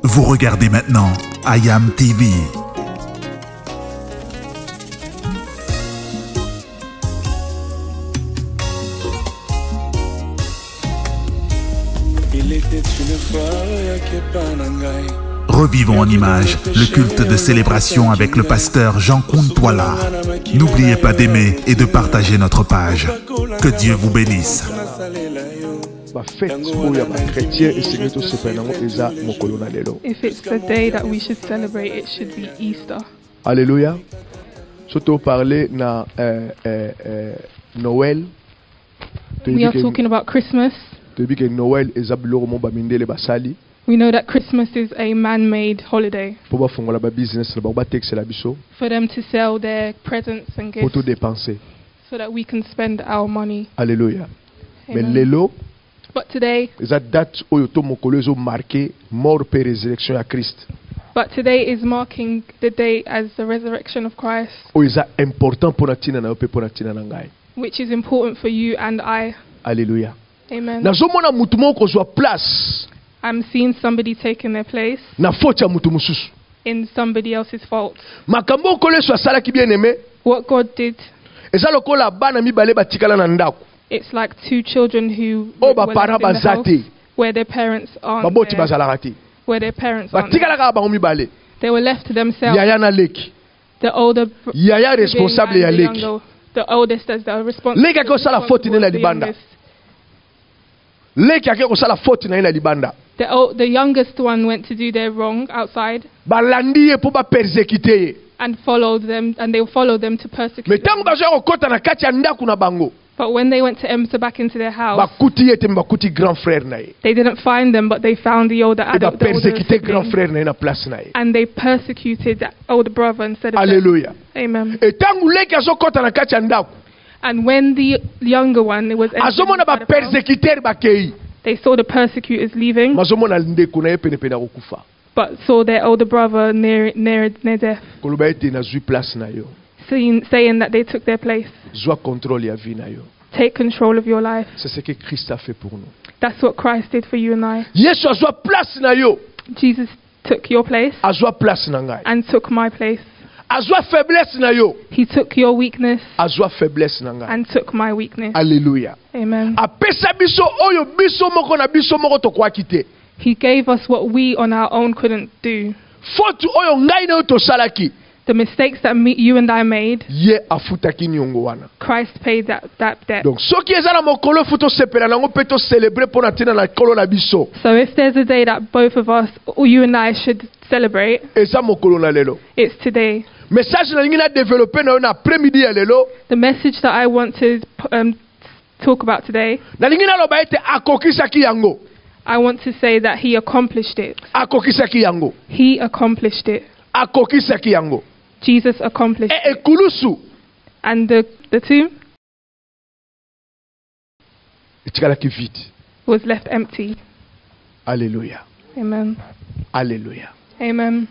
Vous regardez maintenant IAM TV. Il était une fois Kepanangai. Revivons en images le culte de célébration avec le pasteur Jean Kuntwala. N'oubliez pas d'aimer et de partager notre page. Que Dieu vous bénisse. If it's the day that we should celebrate, it should be Easter. Alléluia. Surtout parler na Noël. We are talking about Christmas. Noël basali. We know that Christmas is a man-made holiday For them to sell their presents and gifts dépenser. so that we can spend our money. Alléluia. Mais Amen. lelo, But today date oyoto mokolo marqué mort et résurrection à Christ. is marking the day as the resurrection of Christ, Important pour natina na ope pour natina na ngai. which is important for you and I. Alléluia. Amen. Nazomona mutu moko kozwa place I'm seeing somebody taking their place na faute ya mutu mususu. in somebody else's fault. Makambo kole so asala ki bien aimé. What God did, Eza lokola bana mibale batikala na ndako. it's like two children who Oh, were parents left in the house bazate. where their parents aren't Baboti there, bazalaka te. where their parents aren't there. Batikala ka bango mibale. They were left to themselves. Yaya na leki. The older Yaya sibling responsable and ya the leki. younger, the oldest as the responsible. Leki ake osala faute ne na the libanda. youngest. Leki ake kosala faute na ye na libanda. The youngest one went to do their wrong outside Balandi ye po ba persécuter ye. and followed them, and they followed them to persecute Mais tango them. bazo kokota na kati ya ndako na bango. But when they went to enter back into their house, Bakuti ye te bakuti grand frère na ye. they didn't find them, but they found the older E ba adult, the older persécuter grand sibling, frère na ye na place na ye. and they persecuted that older brother instead of them. Alléluia. Amen. Et tango leki azokota na kati ya ndako. And when the younger one was entering Azomona ba inside the house, persécuter bakei. they saw the persecutors leaving, Mazomona ndeko na ye pene pene akufa. but saw their older brother near death, Koloba ete na zui place na yo. saying that they took their place. Zwa contrôle ya vie na yo. Take control of your life. C'est ce que Christ a fait pour nous. That's what Christ did for you and I. Yesu azwa place na yo. Jesus took your place Azwa place na ngai. and took my place. Azwa faiblesse na yo. He took your weakness Azwa faiblesse na ngai. and took my weakness. Alléluia. Amen. Apesa biso oyo biso moko na biso moko tokwaki te. He gave us what we on our own couldn't do. Faute oyo ngai na yo tosalaki. The mistakes that you and I made, Ye afutaki niongo wana. Christ paid that debt. Donc soki eza na mokolo futo sepela nango pe to célébrer pona tina na kolo na biso. So if there's a day that both of us, or you and I, should celebrate, Eza mokolo na lelo. it's today. Message na lingi na développer na yo na après-midi ya lelo. The message that I want to talk about today, Na lingi na loba ete akokisaki yango. I want to say that he accomplished it. Akokisaki yango. He accomplished it. Akokisaki yango. Jesus accomplished E it. ekulusu. And the tomb Etikalaki vide. was left empty. Alléluia. Amen. Alléluia. Amen.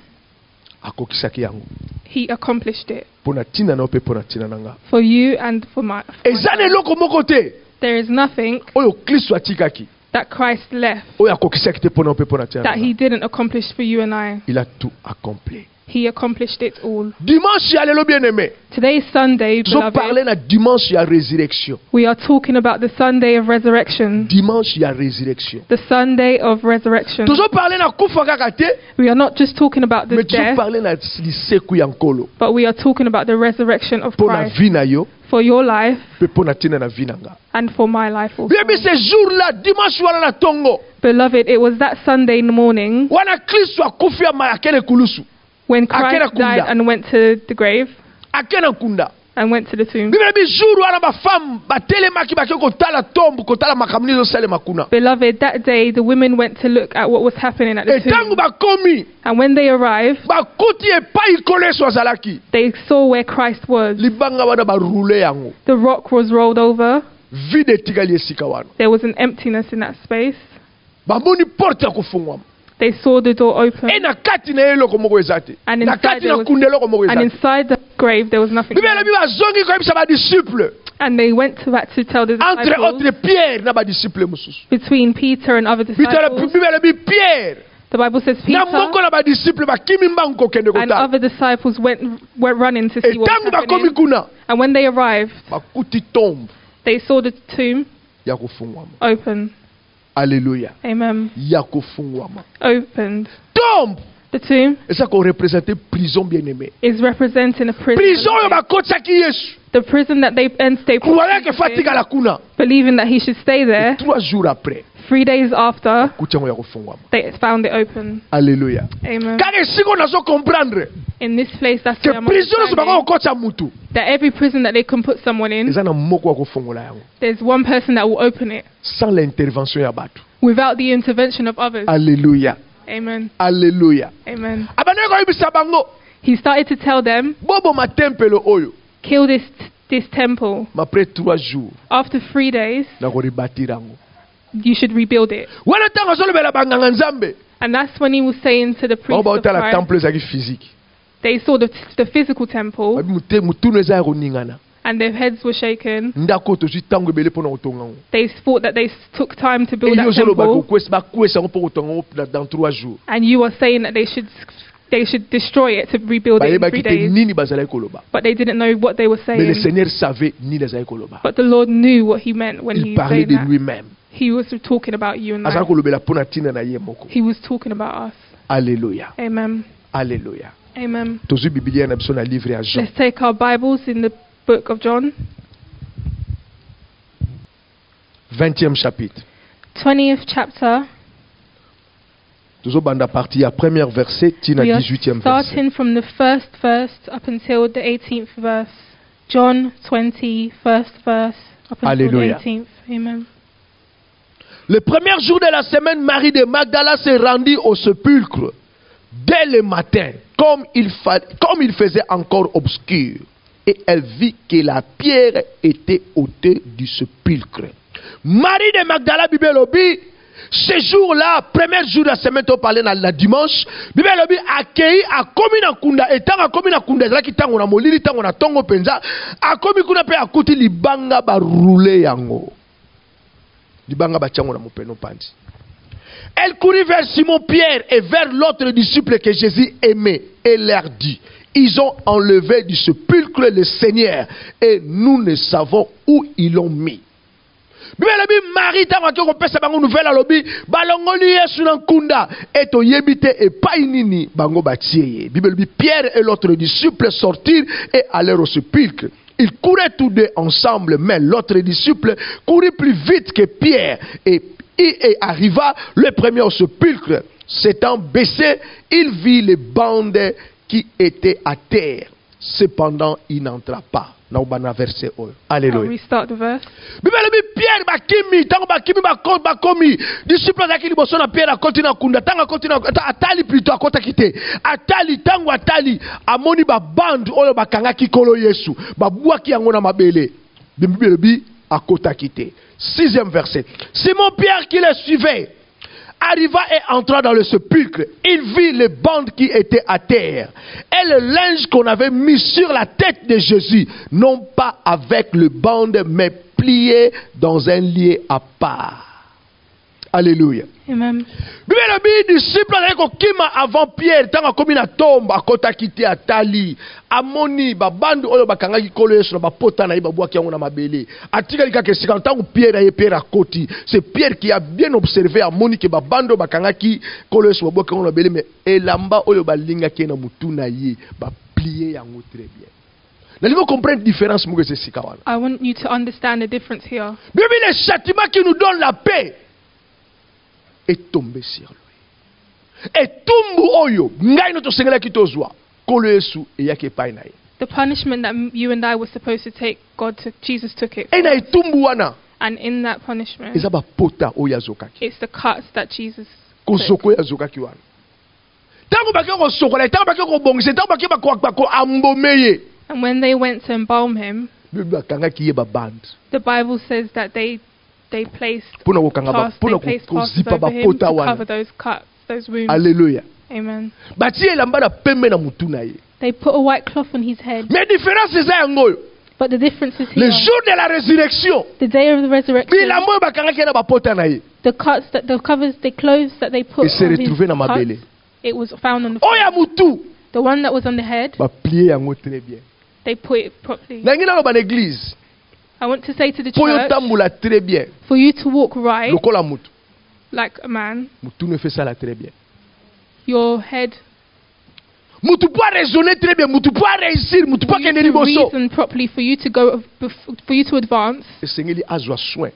Akokisaki yango. He accomplished it. Pona tina na ope pona tina nanga. For you and for my. Eza na eloko moko te. There is nothing Oyo Kristo atikaki. that Christ left Oyo akokisaki te pona ope pona tina that he nanga. didn't accomplish for you and I. Il a tout accompli. He accomplished it all. Dimanche ya lelo bien aimé. Today is Sunday, Nous allons parler beloved. na dimanche ya résurrection. We are talking about the Sunday of resurrection. Dimanche ya résurrection. The Sunday of resurrection. Nous allons parler na kufa kaka te. We are not just talking about the Mais nous allons death, parler na liseku ya nkolo. but we are talking about the resurrection of Pona Christ vie na yo. for your life Pe pona tina na vie nanga. and for my life also. Bien bien ce jour-là, dimanche wana na tongo. Beloved, it was that Sunday morning Wana Kristo akufia makele kulusu. when Akena Christ kunda. died and went to the grave Akena kunda. and went to the tomb. Bibele bi jour wana ba femme batelemaki bake kotala tombe kotala makamni zo sale makuna. Beloved, that day the women went to look at what was happening at the Et tangu tomb. bakomi And when they arrived, bakuti epai koleso azalaki. they saw where Christ was. Libanga wana ba roule yango. The rock was rolled over. Vide etikali esika wana. There was an emptiness in that space. Bamoni porte ya kufungwa. They saw the door open. E na kati na eloko moko ezate. And Na inside kati there na was, kunde eloko moko and ezate. inside the grave there was nothing. Bibele bi bazongi ko yebisa ba disciple. And they went back to tell the Entre disciples autres Pierre na ba disciple mususu. between Peter and other disciples. Bibele bi Pierre The Bible says na Peter moko na badisciple bakimi mbangu kokende and kotala other disciples were running to see what was etango bakomi happening. kuna And when they arrived, bakuti tombe they saw the tomb ya kufungwama. open. Alléluia. Amen. Ya kufungwama. Opened. Tombe The tomb eza ko représenter prison bien-aimé. is representing a prison. Prison oyo bakotaki Yesu The prison that they put kuwala ke Jesus in, fatika la kuna believing that he should stay there. 3 jours après 3 days after, kuchango ya kufungwama. they found it open. Alléluia. Amen. Kaka siko nazo comprendre In this place, that's que where I'm prison so bako understanding kokota mutu that every prison that they can put someone in, eza na moko wa kufungola yango there's one person that will open it sans l'intervention ya batu. without the intervention of others. Alléluia. Amen. Alléluia. Amen. Abana ko ibisa bango He started to tell them, bobo matempelo oyo kill this temple. après 3 jours After 3 days, na ko rebâtir yango. you should rebuild it. Wana tanga zolobela banganga nzambe And that's when he was saying to the priests ba of otala Christ, temple ezaki physique they saw the physical temple babi mutuno eza koningana and their heads were shaken. ndako to tango ebele pona kotonga ngo They thought that they took time to build et yo that zoloba ko temple, kwesa ngo pour kotonga ngo dans 3 jours. and you are saying that they should destroy it to rebuild it in 3 Bayebaki te days. nini bazalaki koloba. But they didn't know what they were Mais le saying. Seigneur savait ni les koloba. But the Lord knew what he meant when Il he parlait said de that. lui-même. He was talking about you and Azala I. kolobela pona tina na ye moko. He was talking about us. Alléluia. Amen. Alléluia. Amen. Tozu Biblia na biso na livre ya Jean. Let's take our Bibles in the book of John, 20e chapitre. 20th chapter. Tozo banda partie ya premier verset tina We are 18e verset. starting from the first verse up until the 18th verse. John 20, first verse up until Alléluia. the 18th. Amen. Le premier jour de la semaine, Marie de Magdala se rendit au sépulcre dès le matin, comme il faisait encore obscur, et elle vit que la pierre était ôtée du sépulcre. Marie de Magdala, Bible lobi, ce jour-là, premier jour de la semaine, on parlait la dimanche, Bible lobi accueilli à komi na kunda, et tant à komi na kunda, là qui tango na molili, tango na tongo penza, à komi kuna pe à côté libanga ba rouler yango. Elle courut vers Simon-Pierre et vers l'autre disciple que Jésus aimait et leur dit, ils ont enlevé du sépulcre le Seigneur et nous ne savons où ils l'ont mis. Marie tango ko pesa bango nouvelle alobi balongoli Yesu na nkunda eto yebite e painini bango batie. Bible dit Pierre et l'autre disciple sortirent et allèrent au sépulcre. Ils couraient tous deux ensemble, mais l'autre disciple courit plus vite que Pierre et arriva le premier au sépulcre. S'étant baissé, il vit les bandes qui étaient à terre. Cependant, il n'entra pas. Verset Alléluia. Restart the verse. Pierre bakimi tango bakimi bakomi disciple zakili bosona Pierre akontina kunda tanga kontina atali plutôt akota kite atali tango atali amoni ba bande oyo bakanga kikolo Yesu babwaki yango na mabele bibi akota kite. 6e verset. Simon Pierre qui le suivait arriva et entra dans le sépulcre. Il vit les bandes qui étaient à terre et le linge qu'on avait mis sur la tête de Jésus, non pas avec le bande, mais plié dans un lit à part. Alléluia. Amen. Bible disciple ko kima avant Pierre tanga komi na tombe akota kiti atali amoni ba bandu oyo bakanga kikolo Yesu na bapota na ibabwaki yango na mabele atika lika ke sikanta tango Pierre akoti. C'est Pierre qui a bien observé amoni ke ba bandu bakanga kikolo Yesu babwaki yango na mabele mais elamba oyo balinga ke na mutu na ye ba plier yango très bien. N'allez-vous comprendre la différence mo que c'est sikawana. I want you to understand the difference here. Bible le châtiment qui nous donne la paix est tombé sur lui. Et tumbu oyo ngai no tosengela kitozwa kolo Yesu eyake pai na ye. The punishment that you and I were supposed to take, Jesus took it. E na tumbu wana. And in that punishment, eza ba pota oyo azokaki. it's the cuts that Jesus Ko took. soko azokaki wana. Tango bakeko sokola, tango bakeko bongise, tango bakeko bako ambomeye. And when they went to embalm him, Bible akangaki ye ba band. the Bible says that they placed Pona kokanga ba pona plasters kozipa over ba him pota to wana. cover those cuts, those wounds. Alléluia. Amen. Bati elamba na pembe na mutu na ye. They put a white cloth on his head. Mais différence eza yango. But the difference is Le here. jour de la résurrection, The day of the resurrection, bilamba bakangaki na ba pota na ye. The covers, the clothes that they put et s'est on his retrouvé dans ma cuts, belée. it was found on the Oya floor. mutu The one that was on the head, ba plier yango très bien. they put it properly. Nangi na ba l'église. I want to say to the Po yo church, tambola très bien. for you to walk right Lokola mutu. like a man, Mutu ne fait ça là très bien. your head, Mutu peut raisonner très bien, mutu peut réussir, mutu peut for you kende to liboso. reason properly, for you to go, for you to advance, Esengeli azwa soin.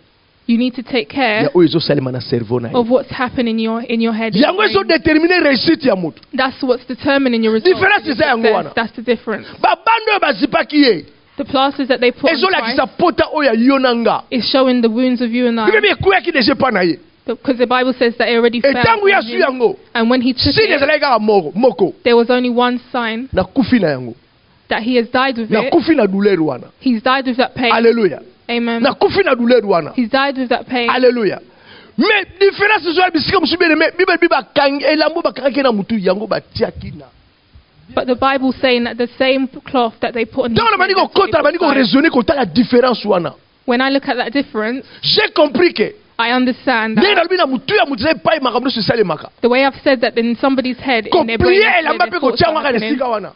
you need to take care Ya oyo ezo salema na cerveau na. of what's happening in your head. Yango ezo déterminer réussite ya mutu. That's what's determining your results. Difference your is yango success. wana. That's the difference. Ba bando oyo bazipaki ye. The plasters that they put Ezo on lakisa Christ pota oyo yo nanga. is showing the wounds of you and I. Bibi ekuyaki déjà pa na ye. Because the Bible says that it already Et fell tango on ya su him. yango. And when he took Si it, ezalaki kaka moko. there was only one sign Na kufi na yango. that he has died with Na it. kufi na douleur wana. He's died with that pain. Alléluia. Amen. Na kufi na douleur wana. He's died with that pain. Alléluia. Mais différence ezwa bisika musu bien mais Bible bakangi elambo bakangaki na mutu yango batiaki na. But the Bible's saying that the same cloth that they put on his Donc head, na that's what kota they bani put ko aside. raisonner ko la différence wana. When I look at that difference, J'ai compris que I understand ndenge that nalobi na mutu ya mutu epai makambo nyonso esalemaka. the way I've said that in somebody's head, in their brain, Koplier that's where elamba their mpe thoughts kotia are ngaka na happening. esika wana.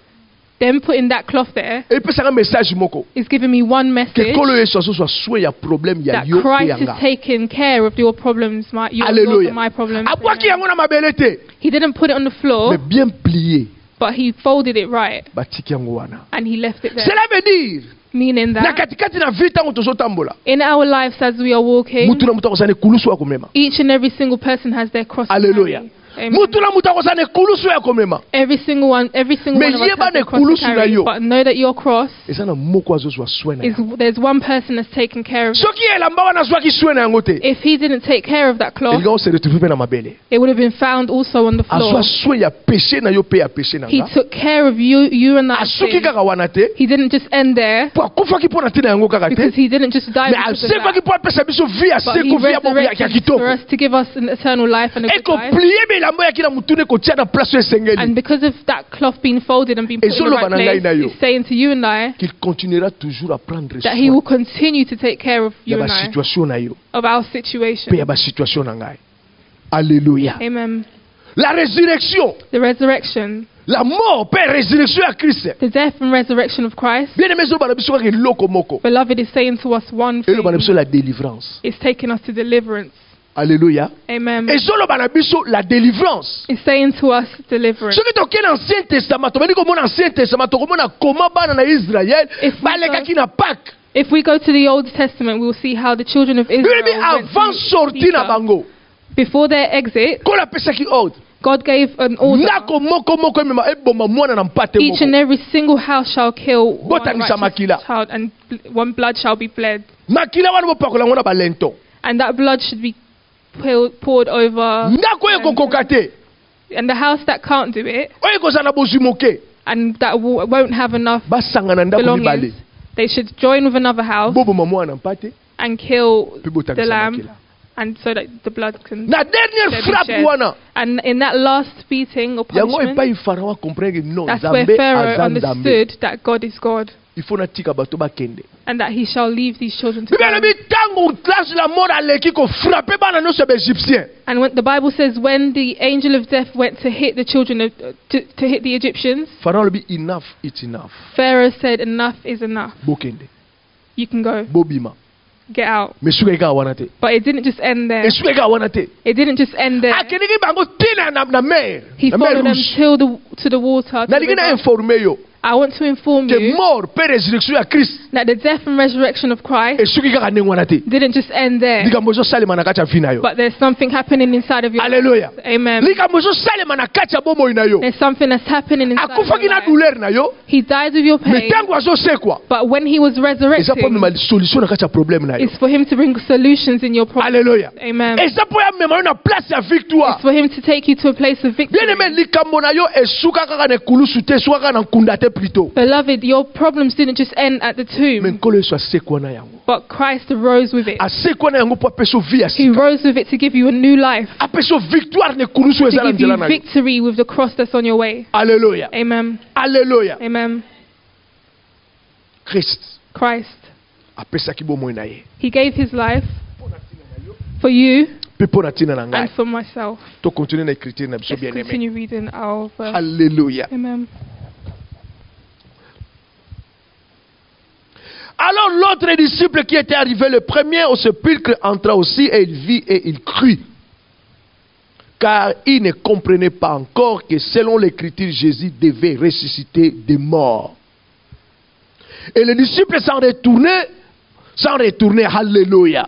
Them putting that cloth there Epesaka message moko. is giving me one Que message kolo yesu azoso aswe ya problème ya that yo pe Christ is yanga. taking care of your problems, yours Alléluia. and my problems. Abwaki Amen. yango na mabele te. He didn't put it on the floor, Mais bien plié. but he folded it right Batiki yango wana. and he left it there. Cela veut dire Meaning na that katikati na vie ntango tozotambola. in our lives as we are walking, Mutu na mutu akozana ekulusu ya komema. each and every single person has their cross to Alléluia. carry. Amen. Mutu na mutu akozana ekulusu ya komema. Every single one of us yeba has ne their cross to kulusu na carry. yo. But know that your cross Eza na moko azozwa soin na is, yango. there's one person that's taking care of it. Soki elamba wana azwaki soin na yango te. If he didn't take care of that cloth, Elinga se retrouve pe na mabele. it would have been found also on the floor. Azwa soin ya péché na yo pe ya péché na He nga. took care of you and that Asoki sin. kaka wana te. He didn't just end there Po akufaki po na tina yango kaka te. because he didn't just die Mais because of asekaki that. po apesa biso vie ya But he seko vie ya bobo ya resurrected for kitoko. us to give us an eternal life and a good life. Ekoplier bilamba yaki na mutune kotia na place And esengeli. because of that cloth being folded and being put in the Ezoloba na ngai right na place, yo. he's saying to you and I Qu'il continuera toujours à prendre that he soin will continue to take care of ya you ba and I, situation na yo. of our Pe ya situation. ba situation na ngai. Alléluia. Amen. La résurrection, The resurrection, la mort, pe résurrection à Christ. the death and resurrection of Christ, Bien aimé, ezoloba na biso kaka eloko moko. beloved, is saying to us one thing. Ezoloba na biso la délivrance. It's taking us to deliverance. Alléluia. Amen. Ezoloba na biso la délivrance. It's saying to us deliverance. Soki tokei na ancien testament tobandi komona ancien testament tokomona koma bana na israel If we balekaki na pâke If we go to the Old Testament, we'll see how the children of Israel bibi went avant to sorti na Peter. bango Before their exit, kolo apesaki ordre God gave an order. ndako moko moko emema eboma mwana na mpate Each and moko every single house shall kill one Botangisa makila. righteous child, and one blood shall be bled. makila wana bopakola yango na balento And that blood should be poured over. ndako oyo ekokoka te And the house that can't do it, oyo ekozala na bozwi moke and that won't have enough basanga na ndako belongings, mibale they should join with another house boboma mwana na mpate and kill mpe the botangisa lamb, makila and so that the blood can. na dernière They'll be frappe shed. wana And in that last beating or yango punishment, epai pharaon acomprendre non that's where nzambe Pharaoh aza nzambe understood that God is God, il faut natika bato bakende and that he shall leave these children to bible go. elobi ntango ange la mort aleki kofrape bana nyonso ya baegyptien And when the Bible says when the angel of death went to hit the children of to hit the Egyptians, pharaon alobi enough it's enough Pharaoh said, "Enough is enough. bokende You can go. bobima Get out." mais suka ekaka wana te But it didn't just end there. esuka ekaka wana te It didn't just end there. akendeki bango tina na mer He na mer followed them rouge till to the water. To the nalingi na river. informe yo I want to inform ke you mort mpe résurrection ya christ that the death and resurrection of Christ esuki kaka ndenge wana te didn't just end there, likambo ezosalema na kati ya vi na yo but there's something happening inside of your life. alleluya Amen. likambo ezosalema na kati ya bomoi na yo There's something that's happening inside of akufaki your na life. douleur na yo He died with your mais pain, ntango azosekwa but when he was eza mpo resurrecting, amema solution na kati ya problème na yo it's for him to bring solutions in your problem. alleluya Amen. eza mpo amema yo na place ya victoire It's for him to take you to a place of victory. bien aimé likambo na yo esuka kaka na ekulusu te esuka kaka na nkunda te plutôt Beloved, your problems didn't just end at the mais tomb, nkolo yesu asekwa na yango but Christ arose with it. asekwa na yango mpo apesa yo vie ya He sika rose with it to give you a new life, apesa yo victoire na ekulusu to eza na give you nzela na yo victory with the cross that's on your way. alleluya Amen. alleluya Amen. christ Christ, apesaki bomoi na ye he gave his life for you mpe mpe mpo na ntina na ngai. and for myself. Tocontinue na écriture na biso Let's bien-aimé. continue reading our verse. Alléluia. Amen. Alors l'autre disciple qui était arrivé le premier au sépulcre entra aussi et il vit et il crut. Car il ne comprenait pas encore que selon l'écriture, Jésus devait ressusciter des morts. Et les disciples s'en retournaient. Alléluia.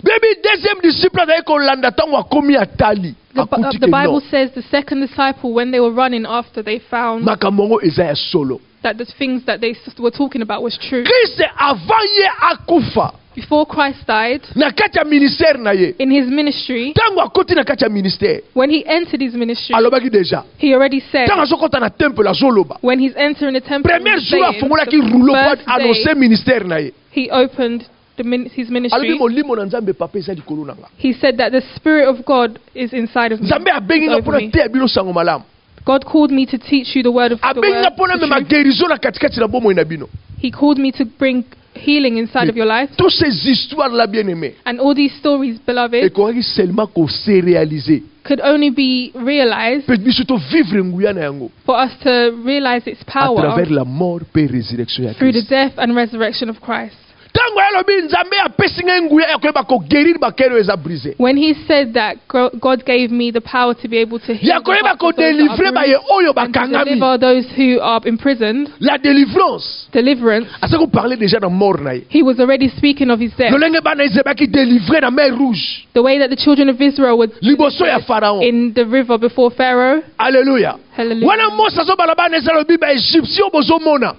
Baby, deuxième disciple avec Olanda tango akomi atali. The Bible says the second disciple, when they were running after, they found Makamongo Isaiah solo. that the things that they were talking about was true. Christ avant ye akufa. Before Christ died, Na kati ya ministère na ye. in his ministry, Tango akoti na kati ya ministère. when he entered his ministry, Alobaki déjà. he already said, Tango azokota na temple azoloba. when he's entering the temple, Premier he's jour saying, afungolaki the rouleau pour first annoncer day ministère na ye. he opened his Alobi ministry, molimo na Nzambe papa eza likolo nanga. he said that the Spirit of God is inside of me. Nzambe abengi nga Over pona me. te bino sango malamu. God called me to teach you the word of the Abengi nga word. pona the mema truth. guérison na katikati na bomoi na bino. He called me to bring healing inside of your life. Toutes ces histoires là bien aimé. And all these stories, beloved, Et qu'on seulement qu'on s'est réalisé. could only be realized Peut biso to vivre nguya na yango. for us to realize its À power travers la mort et résurrection ya through the Christ. death and resurrection of Christ. Tango alobi Nzambe apesi nga nguya ya koyeba ko guérir ba kero eza brisé. When he said that God gave me the power to be able to heal Ya koyeba the ko hearts of those that délivrer ba are ye bruised oyo and to bakangami. deliver those who are imprisoned, La délivrance. deliverance, Asa ko parler déjà dans mort na ye. he was already speaking of his death. Lolenge bana Israël délivré na mer rouge. The way that the children of Israel were Liboso ya Pharaon. in the river before Pharaoh. Alléluia. Hallelujah. Wana Mose azo bala bana Israël lobi ba Égyptien bozo mona.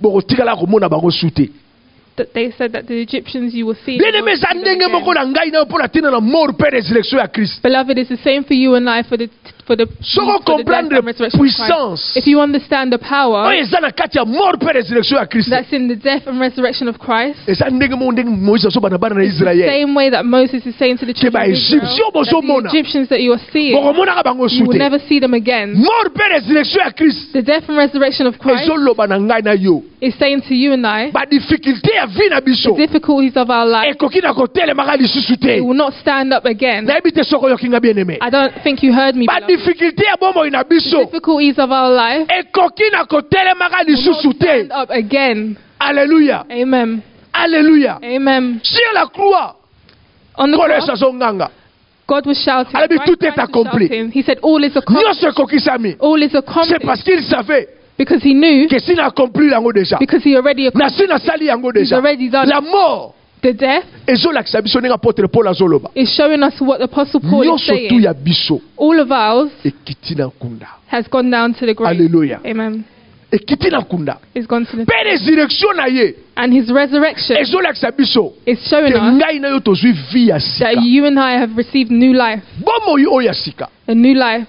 Boko tikala ko mona bango sute. That they said that the Egyptians you will see. Bien aimé za ndenge moko na ngai na pour la tina na mort pe résurrection ya Christ. Beloved, it's the same for you and I for the Soko death comprendre and resurrection of Christ. puissance. If you understand the power Oyo eza na kati ya mort pe résurrection ya Christ. that's in the death and resurrection of Christ, Eza ndenge mo ndenge Moïse azo bana bana na it's the Israël. same way that Moses is saying to the children ba of Israel, Egyptien bozo that the mona. Egyptians that you are seeing, Boko mona ka bango you will sute. never see them again. Mort pe résurrection ya Christ. The death and resurrection of Christ Ezo loba na ngai na yo. is saying to you and I, Ba difficulté ya vie na biso. the difficulties of our life, Ekoki na kotelemaka lisusu te. it will not stand up again. Nayebi te soko yoki nga bien aimé. I don't think you heard me, Ba beloved. difficulté ya bomoi na The biso. difficulties of our life Ekoki na kotelemaka will lisusu not te. stand up again. Alléluia. Amen. Alléluia. Amen. Sur la croix, On the Kolesa cross, zonganga. God was shouting. Alors, Christ tout est was accompli. shouting. He said, all is Nyonso accomplished. ekokisami. All is C'est accomplished. parce qu'il savait Because he knew, que s'il a accompli yango déjà. because he already Na accomplished. si nasali yango He's déjà. already done La mort the death. ezolakisa biso ndenge apôtre Paul azoloba. Is showing us what the Apostle Paul is Nyonso tu saying. ya biso All of ours ekiti na nkunda. has gone down to the grave. Alléluia. Amen. Ekiti na nkunda. Is gone to the Pe résurrection na ye and his resurrection ezolakisa biso is showing ke us ngai na yo tozwi vie ya sika. that you and I have received new life, Bomoi oyo ya sika. a new life,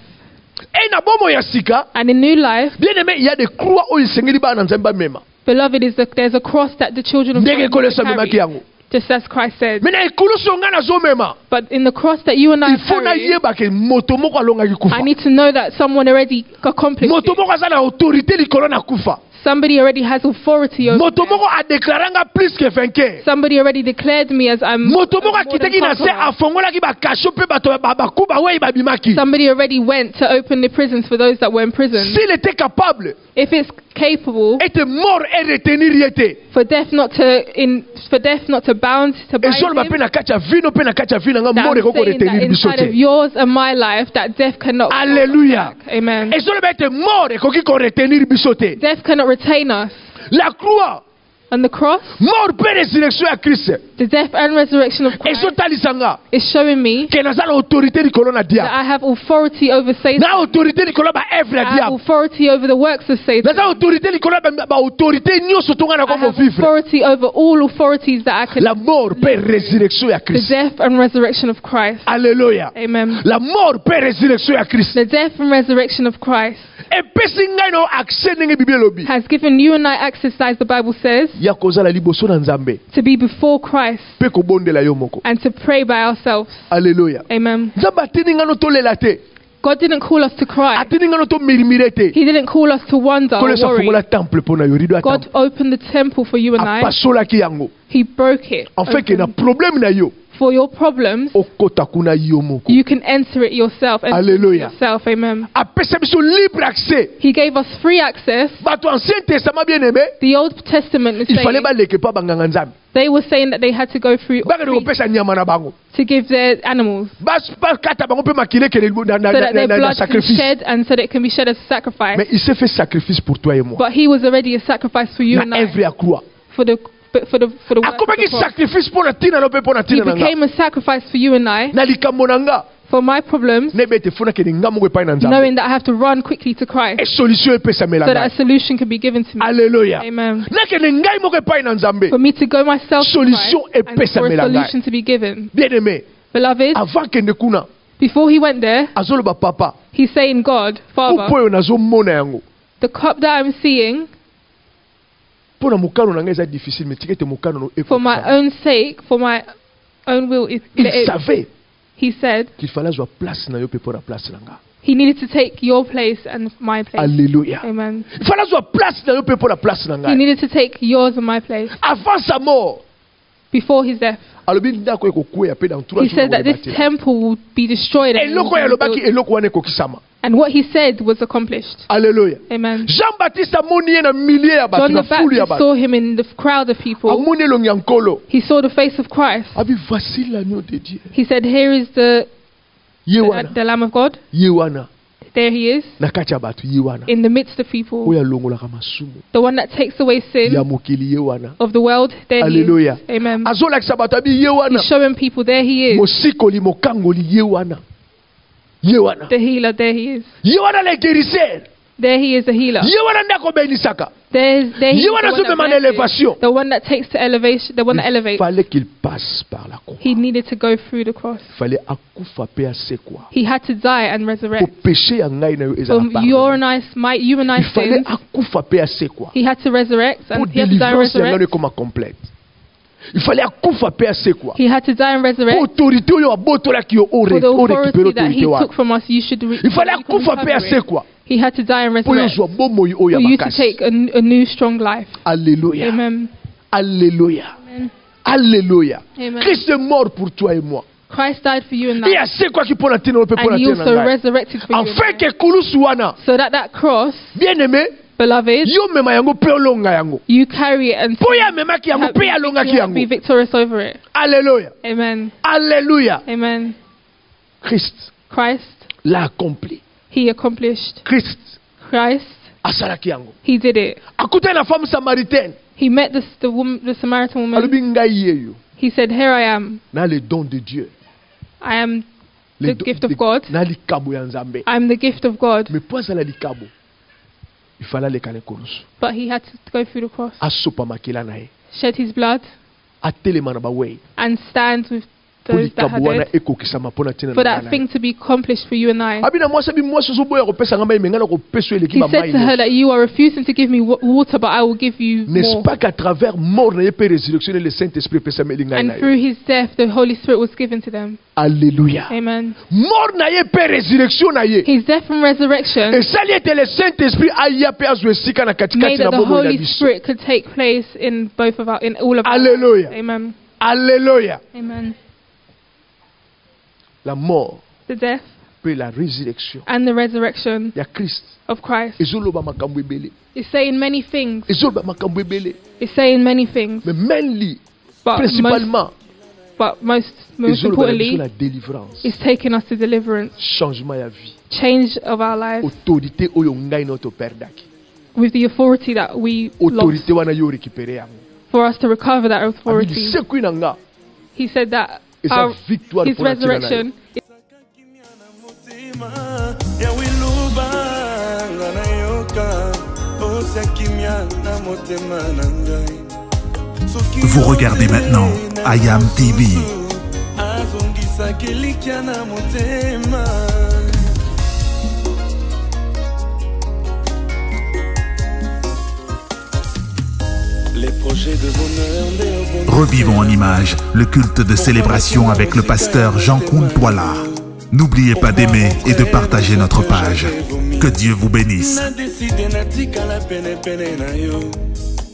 Et na bomoi ya sika, and in new life, bien aimé, il y a des croix oyo esengeli bana nzambe bamema. beloved, there's a cross that the children of Ndenge God need to kolesa memaki carry, yango. just as Christ said. Mais na ekulusu nga nazomema. But in the cross that you and I Il faut na carry, yeba ke moto moko alongaki kufa. I need to know that someone already accomplished Moto it. moko aza na autorité likolo na kufa. Somebody already has authority over Moto me. moko adeklaranga plus que vainqueur. Somebody already declared me as I'm Moto moko more than akitaki na se conqueror. afongolaki bakasho mpe bato bakuba wei babimaki. Somebody already went to open the prisons for those that were in prison. S'il était capable, If it's capable était mort et retenir yete. for death not to bound to bind Ezoloba mpe him, na kati ya vino mpe na kati ya vino nga that mort I'm ekoko saying that retenir biso inside of te. yours and my life, that death cannot. Alléluia. Amen. Ezoloba ete mort ekoki ko retenir biso te. Death cannot retain us. La croix, On the cross, mort mpe résurrection ya Christ. the death and resurrection of Christ Ezotalisa nga is showing me ke naza na autorité likolo na that diable. I have authority over Satan. Na autorité likolo ba œuvre ya I have diable. authority over the works of Satan. Naza autorité likolo ba autorité nyonso tonga na I komo have vivre. authority over all authorities that I can. La mort mpe résurrection ya The Christ. death and resurrection of Christ. Alléluia. Amen. La mort mpe résurrection ya Christ. The death and resurrection of Christ Epesi ngai no accès ndenge Bible elobi. has given you and I access, as the Bible says, Ya kozala liboso na Nzambe to be before Christ mpe kobondela yo moko. and to pray by ourselves. Alléluia. Amen. Nzambe atindi nga no tolela te. God didn't call us to cry. Atindi nga no tomirimire te. He didn't call us to wonder or Kolesa worry. fongola temple mpona yo rido ya God temple. opened the temple for you and I. Apasolaki yango. He broke it En fait que na open problème na yo. for your problems, okota kuna yo moko. you can enter it yourself. Enter it Alléluia. yourself. Amen. Apesa biso libre accès. He gave us free access. Bato Ancien Testament bien aimé, The Old Testament is il fallait saying, ba leke pa banganga nzambe. they were saying that they had to go through Ba ko pesa nyama na bango. to give their animals, Ba kata bango pe makile ke so that their na blood can sacrifice. shed and so that it can be shed as a sacrifice. Mais il s'est fait sacrifice pour toi et moi. But he was already a sacrifice for you and Na I, œuvre à croix. for the work of the Akomaki cross. sacrifice pour na tina no pe pour na He tina na nga. became a sacrifice for you and I, Na likambo na nga. for my problems, Ne bete funa ke nga mo pa na nzambe. knowing that I have to run quickly to Christ, Et solution pesa so melanga. that a solution can be given to me. Alléluia. Amen. Na ke ngai mo pa na nzambe. For me to go myself to Solution Christ, est and pesa for a melanga. solution to be given. Bien aimé, Beloved, avant que ne kuna before he went there, azoloba papa. he's saying, God, Father, Popo yo nazo mona yango. the cup that I'm seeing, Pona mukano na nga eza difficile mais tikete mukano no for my own sake, for my own will, Il savait he said qu'il fallait avoir place na yo pe pour la place na nga. he needed to take your place and my place. Alléluia. Amen. Il fallait avoir place na yo pe pour la place na nga. He needed to take yours and my place Avant sa mort, before his death. alobi ndako ekokuya pe dans 3 He jours. said that this temple would be destroyed and, eloko ya lobaki eloko wana ekokisama. and what he said was accomplished. Alléluia. Amen. Jean-Baptiste amoni ye na milliers ya bato John na the foule ya Baptist bato. saw him in the crowd of people. Amoni elongi ya nkolo. He saw the face of Christ. Abi voici l'agneau de Dieu. He said, here is Ye wana. the Lamb of God. Ye wana. There he is, Na kati ya bato ye wana. in the midst of people. Oyo alongolaka masumu. The one that takes away sin Ya mokili ye wana. of the world. There Alléluia. he is. Amen. Azolakisa bato abi ye wana. He's showing people, there he is. Mosikoli mokangoli ye wana. Ye wana. The healer, there he is. Ye wana le guérisseur. There he is, the healer. Ye wana ndako benisaka. There he is, Ye wana the sope man one that blesses, élévation. the one that takes to elevation, the one that elevates. Fallait qu'il passe par la croix. He needed to go through the cross. Fallait akufa pe asekwa. He had to die and Pour resurrect. péché ya ngai na yo For ezala your pardon. and I, you and I Il fallait sins, akufa pe asekwa. he had to resurrect Pour and he had to die and délivrance ya ngai resurrect. comme complète. Il fallait akufa pe asekwa. He had to die and Pour resurrect. autorité oyo abotolaki yo For the o récupérer authority that he autorité took wana. from us, you should Il fallait you can akufa pe recover it. asekwa. He had to die and Pour yo resurrect zwa bomoi oyo for ya you to makasi. take a new strong life. Alléluia. Amen. Alléluia. Amen. Alléluia. Amen. Christ est mort pour toi et moi. Christ died for you and Et I, asekwa ki pona tino pe pona and he tino also ngai. resurrected for you and Enfin I. que kulusu wana. So that cross, Bien aimé, beloved, yo mema yango pe olonga yango. you carry it and Po ya memaki yango pe alongaki yango. be victorious over it. Alléluia. Amen. Alléluia. Amen. Christ Christ, l'a accompli. he accomplished. Christ Christ, asalaki yango. he did it. Akuta na femme samaritaine. He met the Samaritan woman. Alobi ngai yeyo. He said, here I am. Na le don de Dieu. I am the Le gift of God. Na likabo ya nzambe. I'm the gift of God. Mais po azala likabo. Il fallait le kane kolusu. But he had to go through the cross, Asopa makila na ye. shed his blood, Atelema na ba way. and stand with Po those that had likabo wana it, ekokisama pona tina for na that ngai. thing to be accomplished for you and I. Abina mwasi bi mwasi zo boya ko pesa ngamba imenga na ko peso eleki He ba said mai. to her that you are refusing to give me water, but I will give you N'est-ce more. pas qu'à travers mort na ye pe résurrection le Saint-Esprit pesa meli ngai na And yo. through his death, the Holy Spirit was given to them. Alléluia. Amen. Mort na ye pe résurrection na ye. His death and resurrection Et ça lié le Saint-Esprit aya pe azwe sika na made katikati that na the bomo na Holy biso. Spirit could take place in in all of Alléluia. us. Amen. Alléluia. Amen. La mort The death pe la résurrection and the resurrection ya Christ of Christ ezoloba makambo ebele. is saying many things. Ezoloba makambo ebele. It's saying many things. Mais mainly But principalement most ezoloba na biso importantly, la délivrance. it's taking us to deliverance, Changement ya vie. change of our lives Autorité oyo ngai no to perdaki. with the authority that we lost, Autorité wana yo récupérer yango. for us to recover that Abidi authority. sekui na nga. He said that Et sa victoire his pour la tirana. resurrection Vous regardez maintenant IAM TV. Les projets de bonheur, Revivons en images le culte de célébration avec le pasteur Jean Kuntwala. N'oubliez pas d'aimer et de partager notre page. Que Dieu vous bénisse. nadeside natikala penepene na yo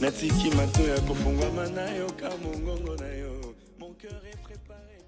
natiki mato ya kofungwama na yo ka mongongo na yo mon cœur est préparé